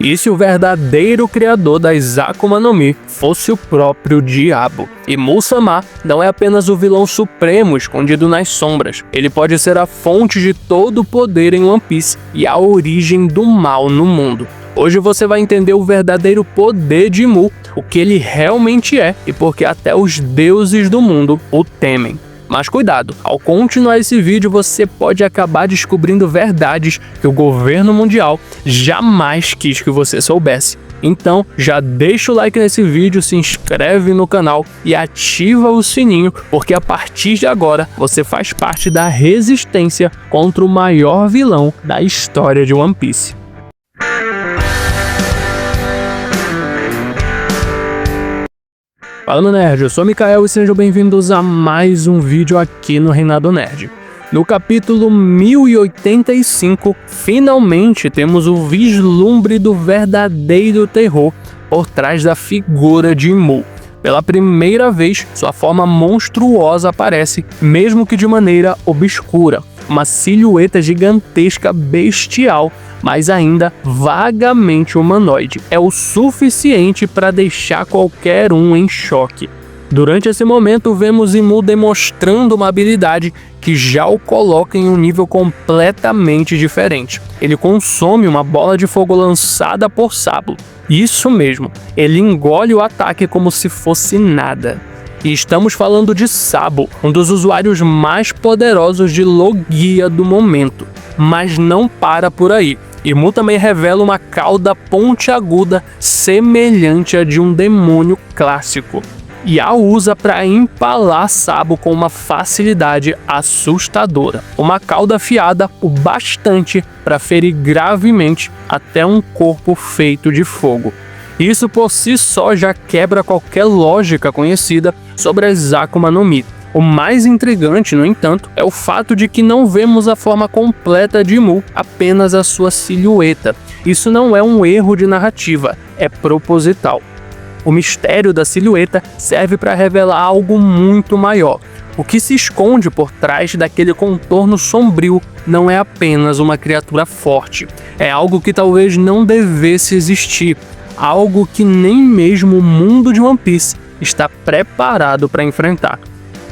E se o verdadeiro criador das Akuma no Mi fosse o próprio diabo? E Mu-sama não é apenas o vilão supremo escondido nas sombras. Ele pode ser a fonte de todo o poder em One Piece e a origem do mal no mundo. Hoje você vai entender o verdadeiro poder de Mu, o que ele realmente é e porque até os deuses do mundo o temem. Mas cuidado, ao continuar esse vídeo você pode acabar descobrindo verdades que o governo mundial jamais quis que você soubesse. Então já deixa o like nesse vídeo, se inscreve no canal e ativa o sininho, porque a partir de agora você faz parte da resistência contra o maior vilão da história de One Piece. Fala meu nerd, eu sou o Mikael e sejam bem-vindos a mais um vídeo aqui no Reinado Nerd. No capítulo 1085, finalmente temos o vislumbre do verdadeiro terror por trás da figura de Mu. Pela primeira vez, sua forma monstruosa aparece, mesmo que de maneira obscura. Uma silhueta gigantesca bestial, mas ainda vagamente humanoide. É o suficiente para deixar qualquer um em choque. Durante esse momento, vemos Imu demonstrando uma habilidade que já o coloca em um nível completamente diferente. Ele consome uma bola de fogo lançada por Sabo. Isso mesmo, ele engole o ataque como se fosse nada. E estamos falando de Sabo, um dos usuários mais poderosos de Logia do momento. Mas não para por aí. Imu também revela uma cauda pontiaguda semelhante à de um demônio clássico. E a usa para empalar Sabo com uma facilidade assustadora. Uma cauda afiada o bastante para ferir gravemente até um corpo feito de fogo. Isso por si só já quebra qualquer lógica conhecida sobre as Akuma no Mi. O mais intrigante, no entanto, é o fato de que não vemos a forma completa de Mu, apenas a sua silhueta. Isso não é um erro de narrativa, é proposital. O mistério da silhueta serve para revelar algo muito maior. O que se esconde por trás daquele contorno sombrio não é apenas uma criatura forte. É algo que talvez não devesse existir. Algo que nem mesmo o mundo de One Piece está preparado para enfrentar.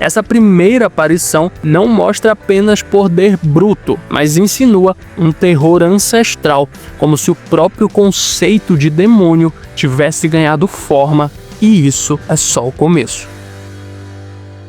Essa primeira aparição não mostra apenas poder bruto, mas insinua um terror ancestral, como se o próprio conceito de demônio tivesse ganhado forma, e isso é só o começo.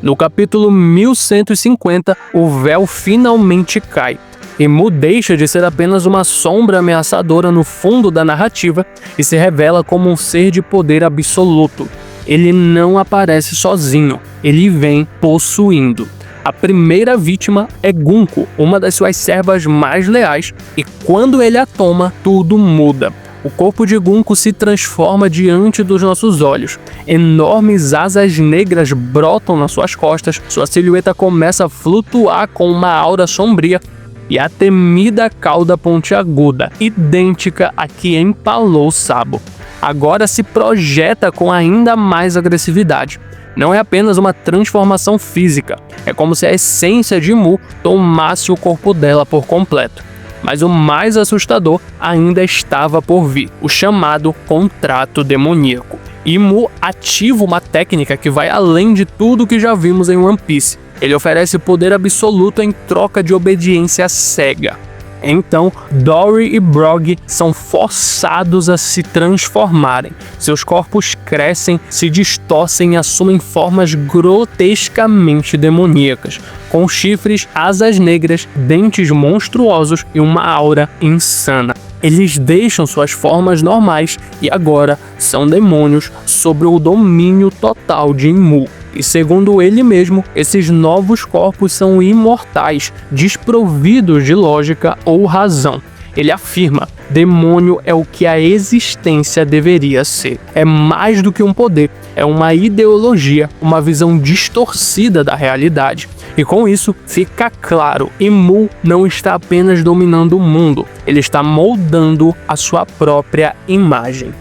No capítulo 1150, o véu finalmente cai. Imu deixa de ser apenas uma sombra ameaçadora no fundo da narrativa e se revela como um ser de poder absoluto. Ele não aparece sozinho, ele vem possuindo. A primeira vítima é Gunko, uma das suas servas mais leais, e quando ele a toma, tudo muda. O corpo de Gunko se transforma diante dos nossos olhos. Enormes asas negras brotam nas suas costas, sua silhueta começa a flutuar com uma aura sombria, e a temida cauda pontiaguda, idêntica à que empalou Sabo, agora se projeta com ainda mais agressividade. Não é apenas uma transformação física, é como se a essência de Mu tomasse o corpo dela por completo. Mas o mais assustador ainda estava por vir, o chamado contrato demoníaco. Imu ativa uma técnica que vai além de tudo que já vimos em One Piece. Ele oferece poder absoluto em troca de obediência cega. Então, Dory e Brogy são forçados a se transformarem. Seus corpos crescem, se distorcem e assumem formas grotescamente demoníacas, com chifres, asas negras, dentes monstruosos e uma aura insana. Eles deixam suas formas normais e agora são demônios sob o domínio total de Imu. E segundo ele mesmo, esses novos corpos são imortais, desprovidos de lógica ou razão. Ele afirma: demônio é o que a existência deveria ser. É mais do que um poder, é uma ideologia, uma visão distorcida da realidade. E com isso, fica claro, Imu não está apenas dominando o mundo, ele está moldando a sua própria imagem.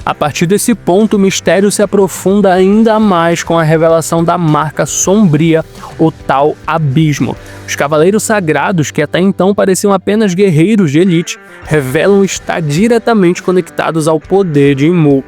A partir desse ponto, o mistério se aprofunda ainda mais com a revelação da marca sombria, o tal Abismo. Os Cavaleiros Sagrados, que até então pareciam apenas guerreiros de elite, revelam estar diretamente conectados ao poder de Imu.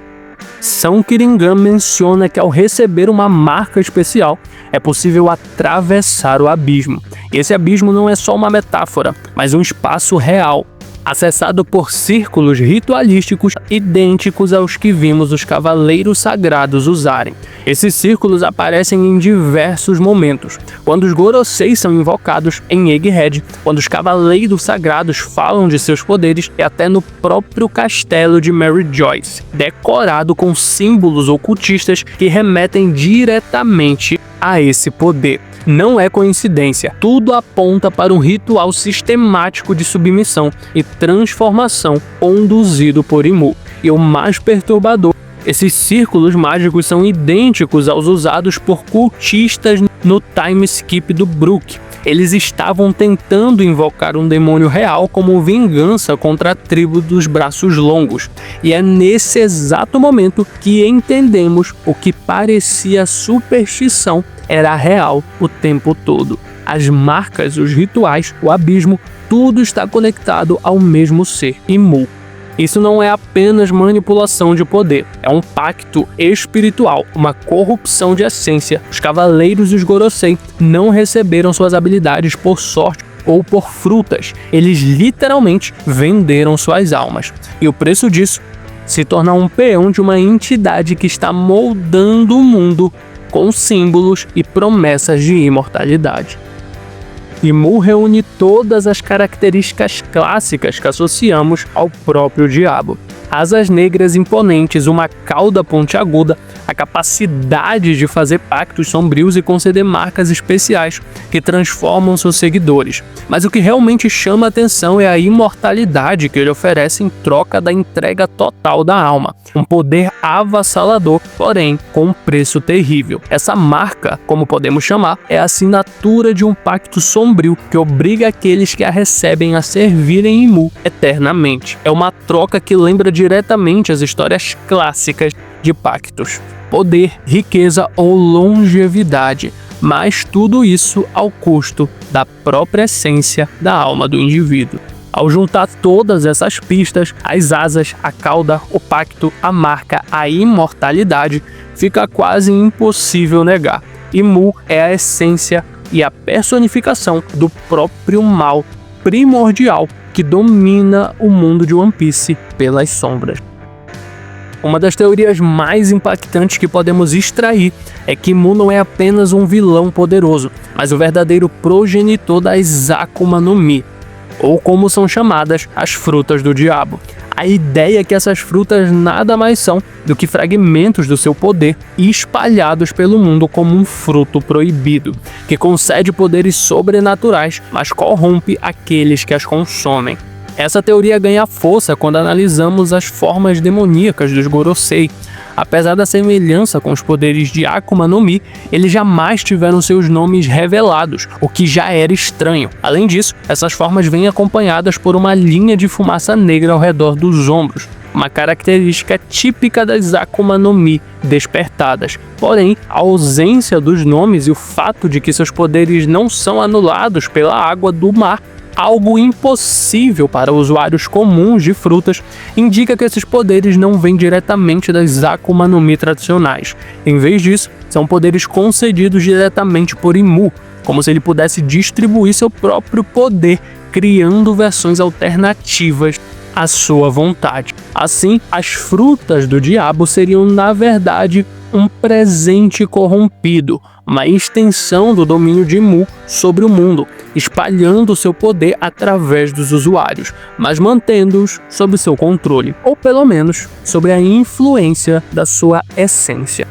São Kiringan menciona que ao receber uma marca especial, é possível atravessar o abismo. E esse abismo não é só uma metáfora, mas um espaço real, acessado por círculos ritualísticos idênticos aos que vimos os Cavaleiros Sagrados usarem. Esses círculos aparecem em diversos momentos, quando os Gorosei são invocados em Egghead, quando os Cavaleiros Sagrados falam de seus poderes e até no próprio castelo de Mary Joyce, decorado com símbolos ocultistas que remetem diretamente a esse poder. Não é coincidência, tudo aponta para um ritual sistemático de submissão e transformação conduzido por Imu. E o mais perturbador, esses círculos mágicos são idênticos aos usados por cultistas no time skip do Brook. Eles estavam tentando invocar um demônio real como vingança contra a tribo dos Braços Longos. E é nesse exato momento que entendemos o que parecia superstição era real o tempo todo. As marcas, os rituais, o abismo, tudo está conectado ao mesmo ser, Imu. Isso não é apenas manipulação de poder, é um pacto espiritual, uma corrupção de essência. Os Cavaleiros e os Gorosei não receberam suas habilidades por sorte ou por frutas, eles literalmente venderam suas almas. E o preço disso, se tornar um peão de uma entidade que está moldando o mundo com símbolos e promessas de imortalidade. Imu reúne todas as características clássicas que associamos ao próprio diabo. Asas negras imponentes, uma cauda pontiaguda, a capacidade de fazer pactos sombrios e conceder marcas especiais que transformam seus seguidores. Mas o que realmente chama a atenção é a imortalidade que ele oferece em troca da entrega total da alma. Um poder avassalador, porém com um preço terrível. Essa marca, como podemos chamar, é a assinatura de um pacto sombrio que obriga aqueles que a recebem a servirem Imu eternamente. É uma troca que lembra diretamente as histórias clássicas de pactos. Poder, riqueza ou longevidade, mas tudo isso ao custo da própria essência da alma do indivíduo. Ao juntar todas essas pistas, as asas, a cauda, o pacto, a marca, a imortalidade, fica quase impossível negar. Imu é a essência e a personificação do próprio mal primordial que domina o mundo de One Piece pelas sombras. Uma das teorias mais impactantes que podemos extrair é que Imu não é apenas um vilão poderoso, mas o verdadeiro progenitor das Akuma no Mi, ou como são chamadas, as frutas do diabo. A ideia é que essas frutas nada mais são do que fragmentos do seu poder espalhados pelo mundo como um fruto proibido, que concede poderes sobrenaturais, mas corrompe aqueles que as consomem. Essa teoria ganha força quando analisamos as formas demoníacas dos Gorosei. Apesar da semelhança com os poderes de Akuma no Mi, eles jamais tiveram seus nomes revelados, o que já era estranho. Além disso, essas formas vêm acompanhadas por uma linha de fumaça negra ao redor dos ombros, uma característica típica das Akuma no Mi despertadas. Porém, a ausência dos nomes e o fato de que seus poderes não são anulados pela água do mar, algo impossível para usuários comuns de frutas, indica que esses poderes não vêm diretamente das Akuma no Mi tradicionais. Em vez disso, são poderes concedidos diretamente por Imu, como se ele pudesse distribuir seu próprio poder, criando versões alternativas à sua vontade. Assim, as frutas do diabo seriam, na verdade, um presente corrompido, uma extensão do domínio de Imu sobre o mundo, espalhando seu poder através dos usuários, mas mantendo-os sob seu controle, ou pelo menos sob a influência da sua essência.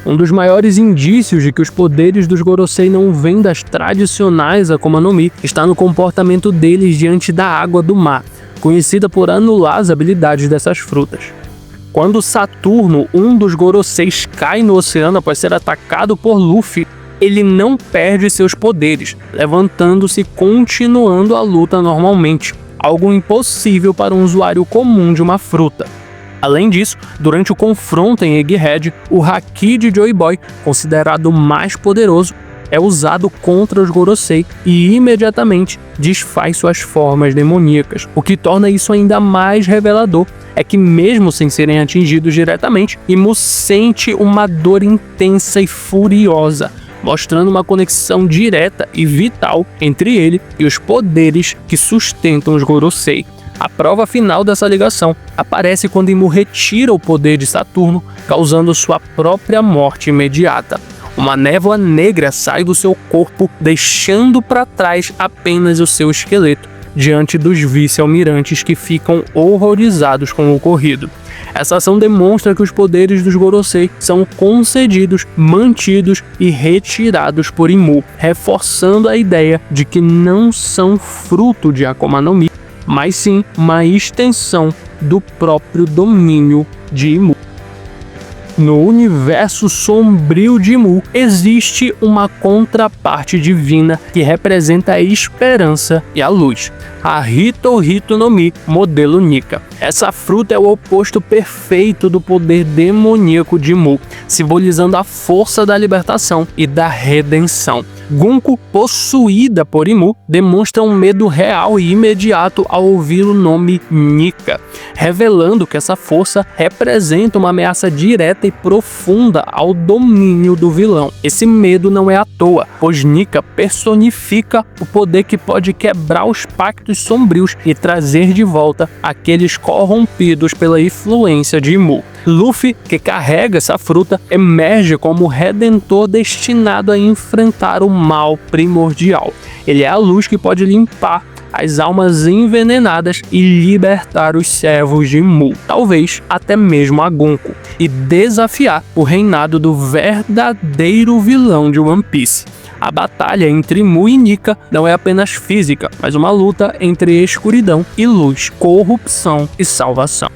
Um dos maiores indícios de que os poderes dos Gorosei não vêm das tradicionais Akuma no Mi está no comportamento deles diante da água do mar, conhecida por anular as habilidades dessas frutas. Quando Saturno, um dos Goroseis, cai no oceano após ser atacado por Luffy, ele não perde seus poderes, levantando-se e continuando a luta normalmente, algo impossível para um usuário comum de uma fruta. Além disso, durante o confronto em Egghead, o Haki de Joy Boy, considerado o mais poderoso, é usado contra os Gorosei e imediatamente desfaz suas formas demoníacas. O que torna isso ainda mais revelador é que, mesmo sem serem atingidos diretamente, Imu sente uma dor intensa e furiosa, mostrando uma conexão direta e vital entre ele e os poderes que sustentam os Gorosei. A prova final dessa ligação aparece quando Imu retira o poder de Saturno, causando sua própria morte imediata. Uma névoa negra sai do seu corpo, deixando para trás apenas o seu esqueleto, diante dos vice-almirantes que ficam horrorizados com o ocorrido. Essa ação demonstra que os poderes dos Gorosei são concedidos, mantidos e retirados por Imu, reforçando a ideia de que não são fruto de Akuma no Mi, mas sim uma extensão do próprio domínio de Imu. No universo sombrio de Imu, existe uma contraparte divina que representa a esperança e a luz, a Hito no Mi, modelo Nika. Essa fruta é o oposto perfeito do poder demoníaco de Imu, simbolizando a força da libertação e da redenção. Gunko, possuída por Imu, demonstra um medo real e imediato ao ouvir o nome Nika, revelando que essa força representa uma ameaça direta e profunda ao domínio do vilão. Esse medo não é à toa, pois Nika personifica o poder que pode quebrar os pactos sombrios e trazer de volta aqueles corrompidos pela influência de Imu. Luffy, que carrega essa fruta, emerge como o redentor destinado a enfrentar o mal primordial. Ele é a luz que pode limpar as almas envenenadas e libertar os servos de Imu, talvez até mesmo a Gunko, e desafiar o reinado do verdadeiro vilão de One Piece. A batalha entre Imu e Nika não é apenas física, mas uma luta entre escuridão e luz, corrupção e salvação.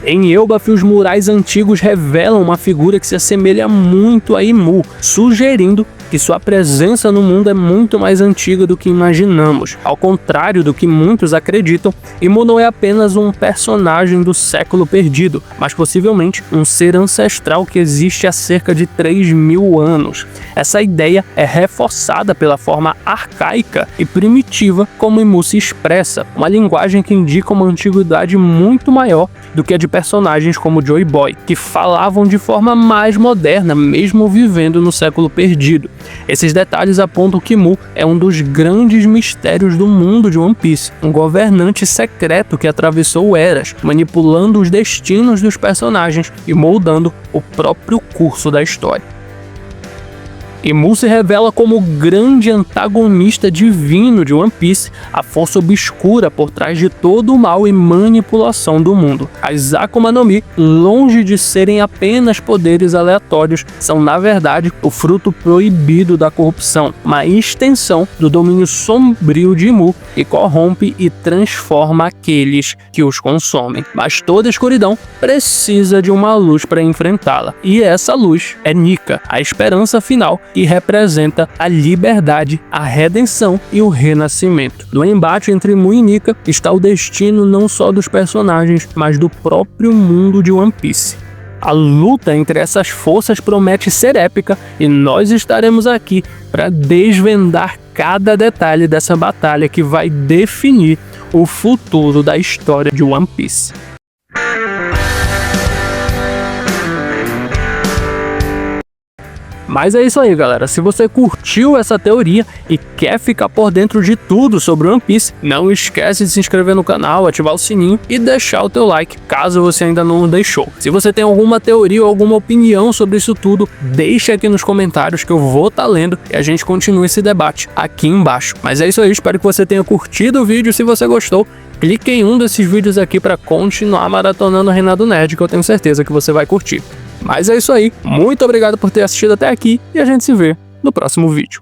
Em Elbaf, os murais antigos revelam uma figura que se assemelha muito a Imu, sugerindo que sua presença no mundo é muito mais antiga do que imaginamos. Ao contrário do que muitos acreditam, Imu não é apenas um personagem do século perdido, mas possivelmente um ser ancestral que existe há cerca de 3.000 anos. Essa ideia é reforçada pela forma arcaica e primitiva como Imu se expressa, uma linguagem que indica uma antiguidade muito maior do que a de personagens como Joy Boy, que falavam de forma mais moderna, mesmo vivendo no século perdido. Esses detalhes apontam que Imu é um dos grandes mistérios do mundo de One Piece, um governante secreto que atravessou eras, manipulando os destinos dos personagens e moldando o próprio curso da história. Imu se revela como o grande antagonista divino de One Piece, a força obscura por trás de todo o mal e manipulação do mundo. As Akuma no Mi, longe de serem apenas poderes aleatórios, são na verdade o fruto proibido da corrupção, uma extensão do domínio sombrio de Imu que corrompe e transforma aqueles que os consomem. Mas toda escuridão precisa de uma luz para enfrentá-la, e essa luz é Nika, a esperança final que representa a liberdade, a redenção e o renascimento. No embate entre Imu e Nika está o destino não só dos personagens, mas do próprio mundo de One Piece. A luta entre essas forças promete ser épica e nós estaremos aqui para desvendar cada detalhe dessa batalha que vai definir o futuro da história de One Piece. Mas é isso aí, galera. Se você curtiu essa teoria e quer ficar por dentro de tudo sobre One Piece, não esquece de se inscrever no canal, ativar o sininho e deixar o teu like, caso você ainda não o deixou. Se você tem alguma teoria ou alguma opinião sobre isso tudo, deixa aqui nos comentários que eu vou estar lendo e a gente continua esse debate aqui embaixo. Mas é isso aí, espero que você tenha curtido o vídeo. Se você gostou, clique em um desses vídeos aqui para continuar maratonando o Reinado Nerd, que eu tenho certeza que você vai curtir. Mas é isso aí, muito obrigado por ter assistido até aqui e a gente se vê no próximo vídeo.